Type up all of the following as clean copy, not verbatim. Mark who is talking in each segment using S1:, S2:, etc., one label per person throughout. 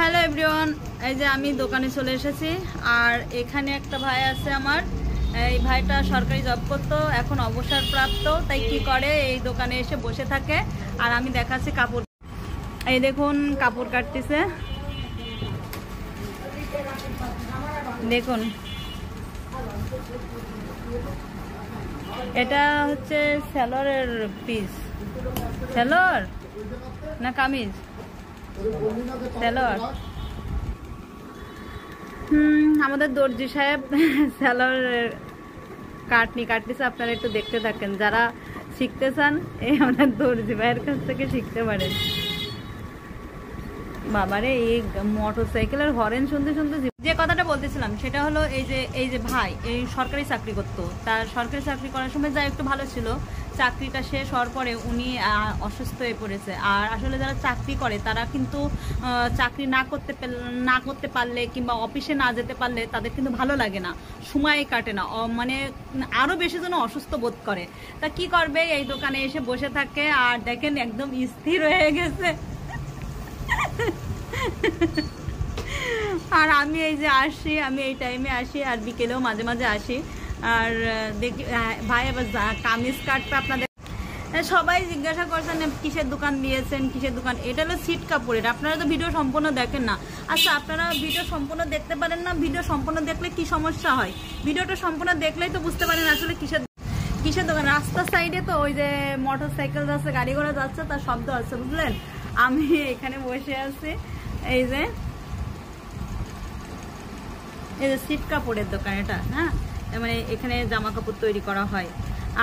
S1: Hello everyone, এই যে আমি দোকানে চলে এসেছি। আর এখানে একটা ভাই আছে আমার। এই ভাইটা সরকারি জব করতো, এখন অবসরপ্রাপ্ত। তাই কি করে, এই দোকানে এসে বসে থাকে। আর আমি দেখাচ্ছি কাপড়। এই দেখুন কাপড় কাটতেছে, দেখুন। এটা হচ্ছে সেলরের পিস। সেলর না কামিজ? সেলর। আমাদের দর্জি সাহেব সেলর কাটতেছে। আপনারা একটু দেখতে থাকেন, যারা শিখতে চান এই আমাদের দর্জি ভাইয়ের কাছ থেকে শিখতে পারেন। বাবারে, এই মোটর সাইকেলের হরেন শুনতে শুনতে যে কথাটা বলতেছিলাম সেটা হলো এই যে ভাই এই সরকারি চাকরি করতো। তার সরকারি চাকরি করার সময় যা একটু ভালো ছিল, চাকরিটা শেষ হওয়ার পরে উনি অসুস্থ হয়ে পড়েছে। আর আসলে যারা চাকরি করে তারা কিন্তু চাকরি না করতে পারলে কিংবা অফিসে না যেতে পারলে তাদের কিন্তু ভালো লাগে না, সময় কাটে না, মানে আরও বেশি যেন অসুস্থ বোধ করে। তা কি করবে, এই দোকানে এসে বসে থাকে। আর দেখেন একদম স্থির হয়ে গেছে। আর আমি এই যে আসি, আমি এই টাইমে আসি, আর বিকেলেও মাঝে মাঝে আসি। আর দেখি ভাই আবার কামিজ কাটবে। আপনাদের সবাই জিজ্ঞাসা করছেন কিসের দোকান দিয়েছেন, কিসের দোকান। এটা হলো সিট কাপড়ের। আপনারা তো ভিডিও সম্পূর্ণ দেখেন না। আচ্ছা, আপনারা ভিডিও সম্পূর্ণ দেখতে পারেন না? ভিডিও সম্পূর্ণ দেখলে কি সমস্যা হয়? ভিডিওটা সম্পূর্ণ দেখলেই তো বুঝতে পারেন আসলে কিসের দোকান। রাস্তার সাইডে তো ওই যে মোটর সাইকেল যাচ্ছে, গাড়ি ঘোড়া যাচ্ছে, তার শব্দ আছে, বুঝলেন? আমি এখানে বসে আছি। এই যে সিট কাপড়ের দোকান এটা। হ্যাঁ, মানে এখানে জামা কাপড় তৈরি করা হয়।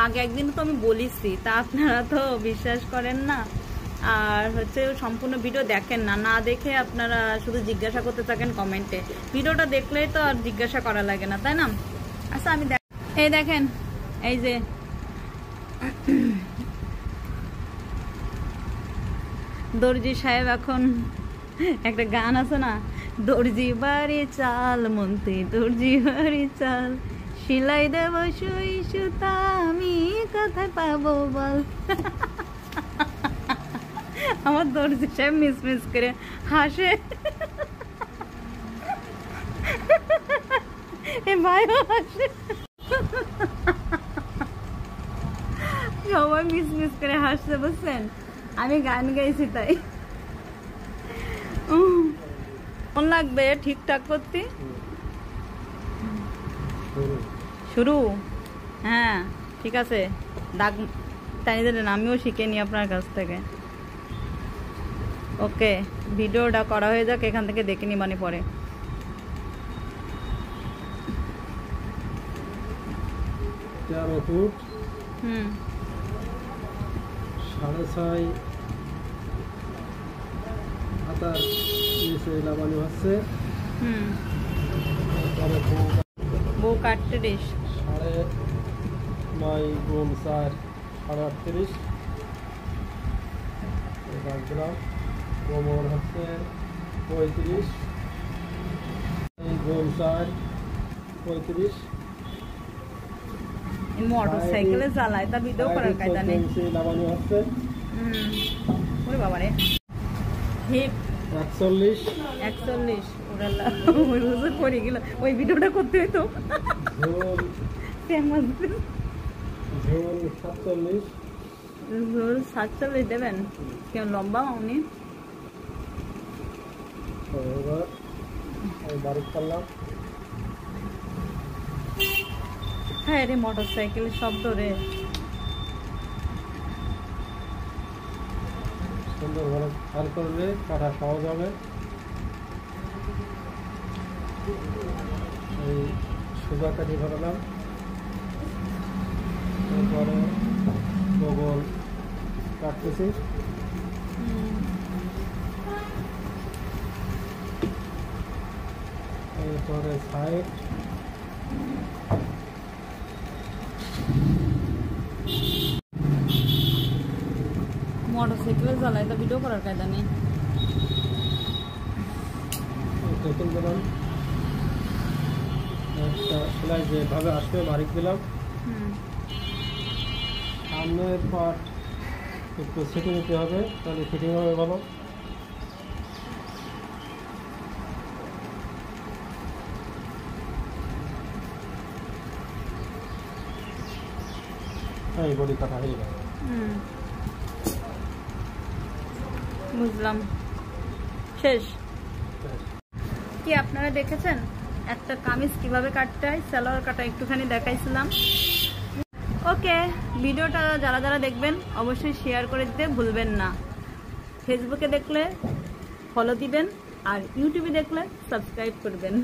S1: আগে একদিন তো আমি বলেছি, তা আপনারা তো বিশ্বাস করেন না। আর হচ্ছে সম্পূর্ণ ভিডিও দেখেন না, না দেখে আপনারা শুধু জিজ্ঞাসা করতে থাকেন কমেন্টে। ভিডিওটা দেখলেই তো আর জিজ্ঞাসা করা লাগে না, তাই না? আচ্ছা, আমি এই দেখেন, এই যে দর্জি সাহেব এখন একটা গান আছে না, দর্জি বাড়ি চাল মন্ত্রী, দর্জি বাড়ি চাল, সিলাই দেব সুই সুতা, আমি কোথায় পাবো বল। আমার দর্জি সাহেব মিস করে হাসে। এ ভাইও হাসে, সবাই মিস করে হাসছে, বুঝছেন? আমি গান গাইছি তাই। কোন লাগবে ঠিকঠাক করতে? শুরু? হ্যাঁ, ঠিক আছে। দাগ তাই দিলেন, আমিও শিখে নি আপনার কাছ থেকে। ওকে, ভিডিওটা করা হয়ে যাক, এখান থেকে দেখে নি মানে পরে।
S2: 13 ফুট 6.5 হাতার নিচে লাগানো হচ্ছে।
S1: বউ কাটতে
S2: 9.5 গুণ 4 38 গ্রাম। গোবর হচ্ছে 35 গুণ 4 35।
S1: মোটর সাইকেলে চালায়, তা ভিডিও করার কায়দা নেই।
S2: লাগানো হচ্ছে।
S1: ওরে বাবারে, হিপ
S2: 41
S1: ওরাল্লা ওই রোজে পড়ে গেল। ওই ভিডিওটা করতে হইতো। ঝোল 47 দেবেন। কেমন লম্বা উনি? হ্যাঁ রে, মোটর সাইকেলের শব্দ রে।
S2: সুন্দরভাবে খেয়াল করলে কাটা সহজ হবে। এই সুজা কাটি ফেলাম, এরপরে গোবর কাটতেছি। এরপরে সাইড,
S1: মোটর সাইকেলে চালায়, তা ভিডিও করার কায়দা নেই।
S2: দেখুন দিলাম একটা সেলাই যেভাবে আসবে বারিক দিলাম। সামনের পার্ট একটু সেটে নিতে হবে, তাহলে ফিটিং হবে ভালো। এই বডি কাটা হয়ে গেল।
S1: বুঝলাম, শেষ। কি আপনারা দেখেছেন একটা কামিজ কিভাবে কাটতে হয়? সালোয়ার কাটা একটুখানি দেখাইছিলাম। ওকে, ভিডিওটা যারা যারা দেখবেন অবশ্যই শেয়ার করে দিতে ভুলবেন না। ফেসবুকে দেখলে ফলো দিবেন আর ইউটিউবে দেখলে সাবস্ক্রাইব করবেন।